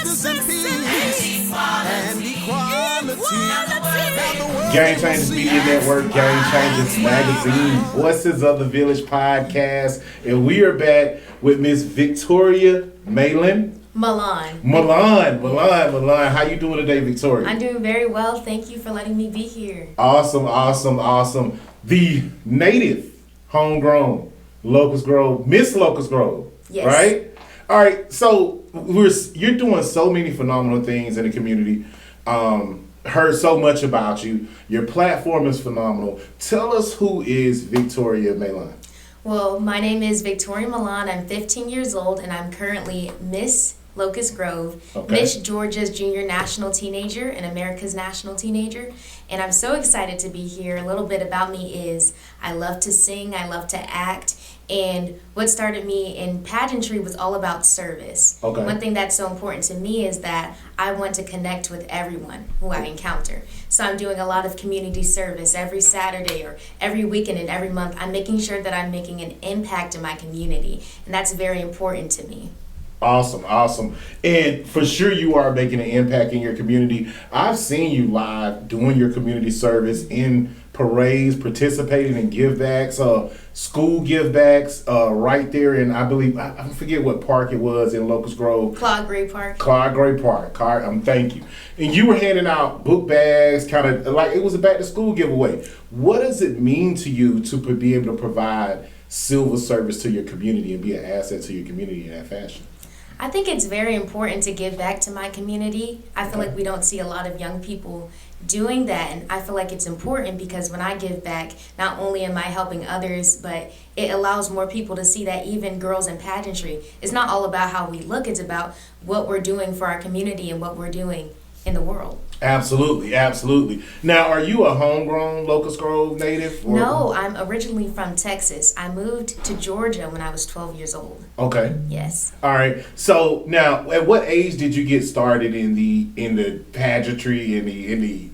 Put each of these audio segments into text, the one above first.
justice and peace and equality. Game Changers Media Network, Game Changers Magazine, Voices of the Village podcast, and we are back with Miss Victoria Mylan. Mylan. How you doing today, Victoria? I'm doing very well. Thank you for letting me be here. Awesome. The native, homegrown Locust Grove, Miss Locust Grove. Yes. Right? All right. So you're doing so many phenomenal things in the community. Heard so much about you. Your platform is phenomenal. Tell us, who is Victoria Mylan? Well, my name is Victoria Mylan. I'm 15 years old, and I'm currently Miss Locust Grove, Okay. Miss Georgia's Junior National Teenager and America's National Teenager. And I'm so excited to be here. A little bit about me is I love to sing, I love to act, and what started me in pageantry was all about service. Okay. One thing that's so important to me is that I want to connect with everyone who I encounter. So I'm doing a lot of community service every Saturday or every weekend and every month. I'm making sure that I'm making an impact in my community, and that's very important to me. Awesome. And for sure you are making an impact in your community. I've seen you live doing your community service in parades, participating in give-backs, school give-backs, right there in, I believe, I forget what park it was in Locust Grove. Claude Gray Park. Thank you. And you were handing out book bags, kind of like it was a back-to-school giveaway. What does it mean to you to be able to provide silver service to your community and be an asset to your community in that fashion? I think it's very important to give back to my community. I feel like we don't see a lot of young people doing that, and I feel like it's important because when I give back, not only am I helping others, but it allows more people to see that even girls in pageantry, it's not all about how we look, it's about what we're doing for our community and what we're doing in the world. Absolutely. Now, are you a homegrown Locust Grove native? Or? No, I'm originally from Texas. I moved to Georgia when I was 12 years old. Okay. Yes. All right. So now, at what age did you get started in the pageantry, in the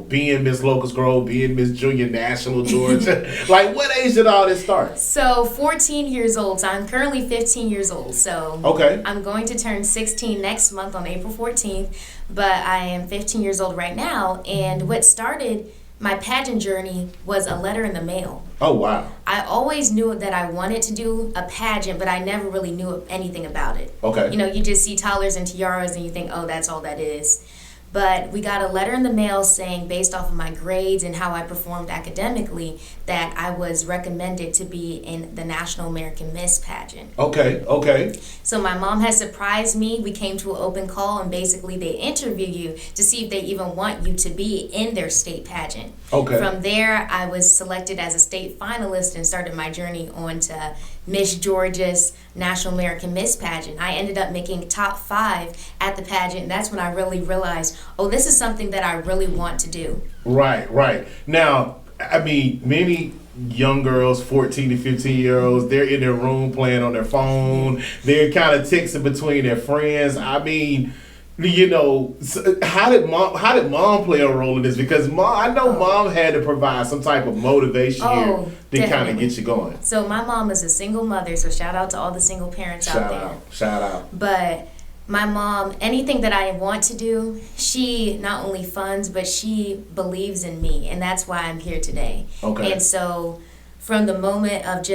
being Miss Locust Grove, being Miss Junior National Georgia? Like, what age did all this start? So 14 years old. So I'm currently 15 years old. So okay. I'm going to turn 16 next month on April 14th, but I am 15 years old right now. And what started my pageant journey was a letter in the mail. Oh, wow. I always knew that I wanted to do a pageant, but I never really knew anything about it. Okay. You just see toddlers and tiaras and you think, oh, that's all that is. But we got a letter in the mail saying, based off of my grades and how I performed academically, that I was recommended to be in the National American Miss pageant. Okay. So my mom had surprised me. We came to an open call, and basically they interview you to see if they even want you to be in their state pageant. Okay. From there, I was selected as a state finalist and started my journey on to Miss Georgia's National American Miss pageant. I ended up making top 5 at the pageant, and that's when I really realized, oh, this is something that I really want to do. Right. Now, I mean, many young girls, 14 to 15-year-olds, they're in their room playing on their phone. They're kind of texting between their friends. I mean, how did mom play a role in this? Because I know mom had to provide some type of motivation here to kind of get you going. So my mom is a single mother, so shout out to all the single parents out there. Shout out. But my mom, anything that I want to do, she not only funds, but she believes in me, and that's why I'm here today. Okay. And so from the moment of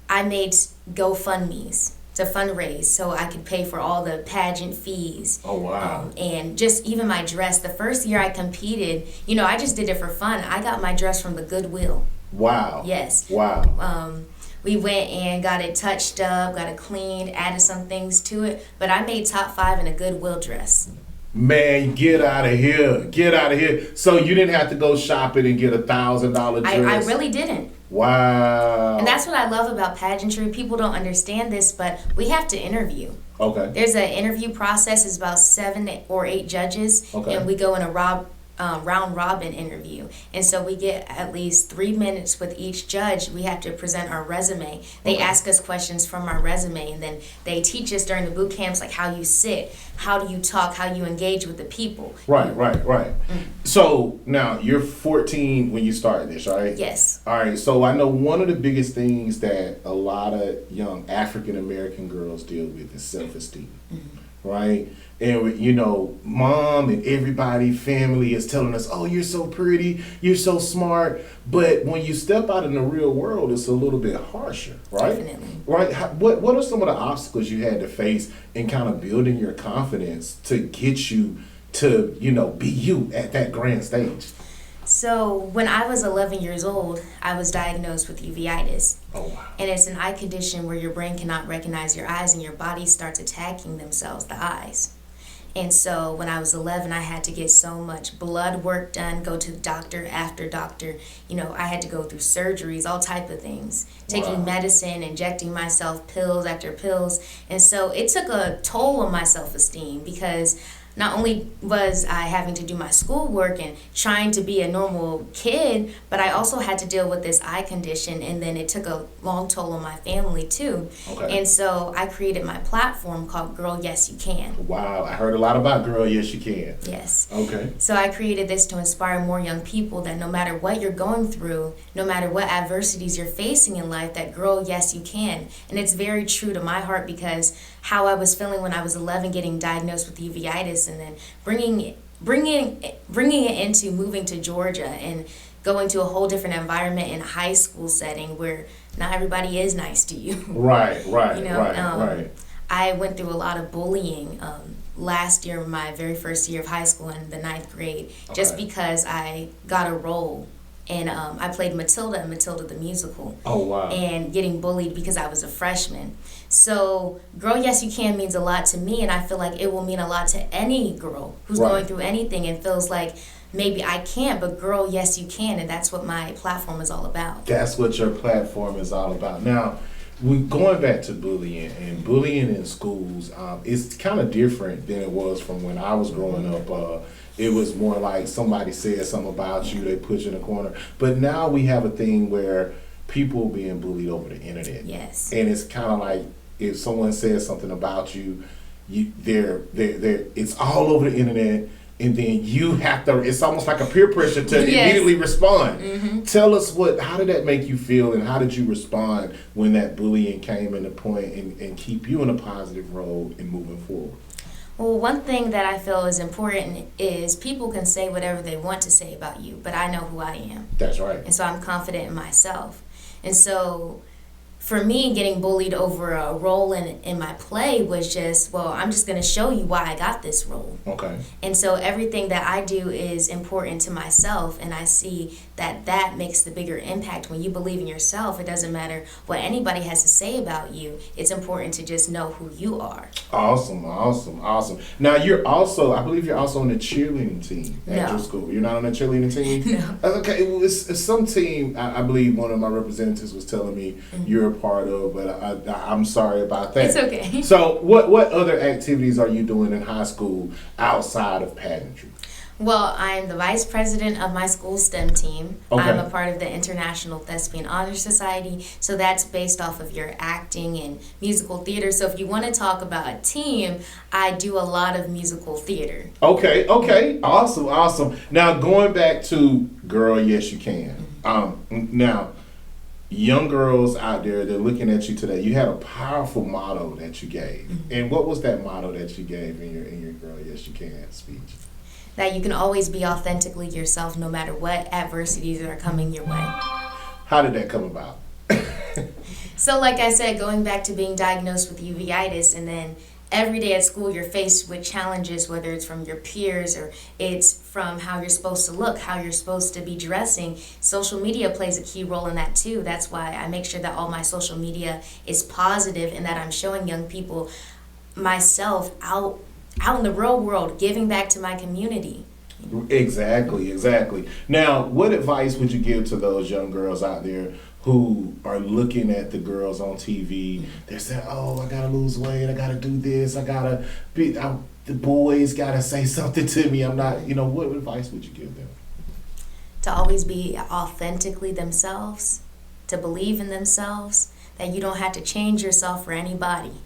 I made GoFundMes to fundraise so I could pay for all the pageant fees. Oh, wow. And just even my dress. The first year I competed, I just did it for fun. I got my dress from the Goodwill. Wow. Yes. Wow. We went and got it touched up, got it cleaned, added some things to it, but I made top 5 in a Goodwill dress. Man, get out of here. So you didn't have to go shopping and get $1,000 dress? I really didn't. Wow. And that's what I love about pageantry. People don't understand this, but we have to interview. Okay. There's an interview process. It's about 7 or 8 judges, and we go in a round robin interview, and so we get at least 3 minutes with each judge. We have to present our resume. They ask us questions from our resume, and then they teach us during the boot camps like how you sit, how do you talk, how you engage with the people. Right. So now you're 14 when you started this, right? Yes. All right. So I know one of the biggest things that a lot of young African American girls deal with is self-esteem. right? And you know, mom and everybody, family is telling us, "Oh, you're so pretty, you're so smart." But when you step out in the real world, it's a little bit harsher, right? Definitely. Right? What are some of the obstacles you had to face in kind of building your confidence to get you to, you know, be you at that grand stage? So when I was 11 years old, I was diagnosed with uveitis. Oh wow. And it's an eye condition where your brain cannot recognize your eyes and your body starts attacking themselves, the eyes. And so when I was 11, I had to get so much blood work done, go to doctor after doctor. You know, I had to go through surgeries, all type of things, taking medicine, injecting myself, pills after pills. And so it took a toll on my self-esteem because not only was I having to do my schoolwork and trying to be a normal kid, but I also had to deal with this eye condition, and then it took a long toll on my family too. Okay. And so I created my platform called Girl Yes You Can. Wow, I heard a lot about Girl Yes You Can. Yes. Okay. So I created this to inspire more young people that no matter what you're going through, no matter what adversities you're facing in life, that girl, yes, you can. And it's very true to my heart because how I was feeling when I was 11 getting diagnosed with uveitis and then bringing it into moving to Georgia and going to a whole different environment in a high school setting where not everybody is nice to you. Right. You know, Right. I went through a lot of bullying last year, my very first year of high school in the 9th grade, just because I got a role. And I played Matilda in Matilda the musical. Oh, wow. And getting bullied because I was a freshman. So Girl Yes You Can means a lot to me, and I feel like it will mean a lot to any girl who's going through anything and feels like maybe I can't, but girl, yes you can, and that's what my platform is all about. That's what your platform is all about. Now, we going back to bullying, and bullying in schools, it's kind of different than it was from when I was growing up. It was more like somebody said something about you, they put you in a corner. But now we have a thing where people being bullied over the internet. Yes. And it's kind of like if someone says something about you, it's all over the internet. And then you have to, it's almost like a peer pressure to immediately respond. Mm-hmm. Tell us how did that make you feel and how did you respond when that bullying came into point and keep you in a positive role in moving forward? Well, one thing that I feel is important is people can say whatever they want to say about you, but I know who I am. That's right. And so I'm confident in myself. And so for me, getting bullied over a role in my play was just, well, I'm just going to show you why I got this role. Okay. And so everything that I do is important to myself, and I see that makes the bigger impact. When you believe in yourself, it doesn't matter what anybody has to say about you. It's important to just know who you are. Awesome. Now, I believe you're also on the cheerleading team at your school. You're not on the cheerleading team? No. Okay, well, it's some team, I believe one of my representatives was telling me you're a part of, but I'm sorry about that. It's okay. So what other activities are you doing in high school outside of pageantry? Well, I'm the vice president of my school STEM team. Okay. I'm a part of the International Thespian Honor Society, so that's based off of your acting and musical theater. So if you want to talk about a team, I do a lot of musical theater. Okay, awesome. Now going back to Girl Yes You Can. Now, young girls out there, they're looking at you today. You had a powerful motto that you gave. And what was that motto that you gave in your Girl Yes You Can speech? That you can always be authentically yourself no matter what adversities are coming your way. How did that come about? So like I said, going back to being diagnosed with uveitis, and then every day at school you're faced with challenges, whether it's from your peers or it's from how you're supposed to look, how you're supposed to be dressing. Social media plays a key role in that too. That's why I make sure that all my social media is positive and that I'm showing young people myself out in the real world, giving back to my community. Exactly. Now, what advice would you give to those young girls out there who are looking at the girls on TV? They're saying, "Oh, I gotta lose weight. I gotta do this. The boys gotta say something to me. I'm not." What advice would you give them? To always be authentically themselves, to believe in themselves, that you don't have to change yourself for anybody.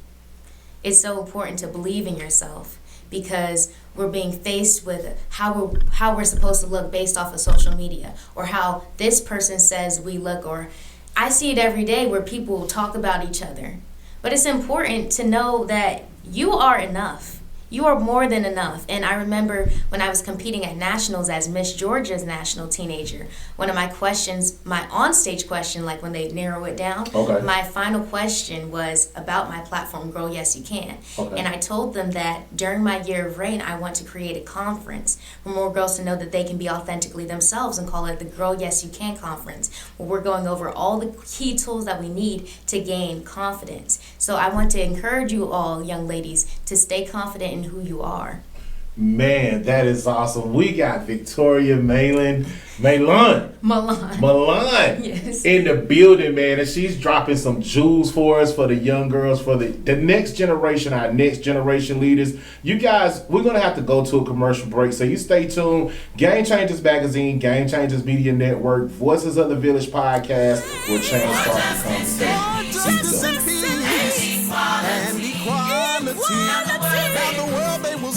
It's so important to believe in yourself, because we're being faced with how we're supposed to look based off of social media, or how this person says we look, or I see it every day where people talk about each other. But it's important to know that you are enough. you are more than enough. And I remember when I was competing at nationals as Miss Georgia's national teenager, one of my questions, my onstage question, like when they narrow it down, my final question was about my platform, Girl Yes You Can. And I told them that during my year of reign, I want to create a conference for more girls to know that they can be authentically themselves and call it the Girl Yes You Can Conference, where we're going over all the key tools that we need to gain confidence. So I want to encourage you all, young ladies, to stay confident in who you are. Man, that is awesome. We got Victoria Mylan Yes. in the building, man, and she's dropping some jewels for us, for the young girls, for the next generation, our next generation leaders. You guys, we're going to have to go to a commercial break, so you stay tuned. Game Changers Magazine, Game Changers Media Network, Voices of the Village podcast, where change starts to come. And equality. Now the world they will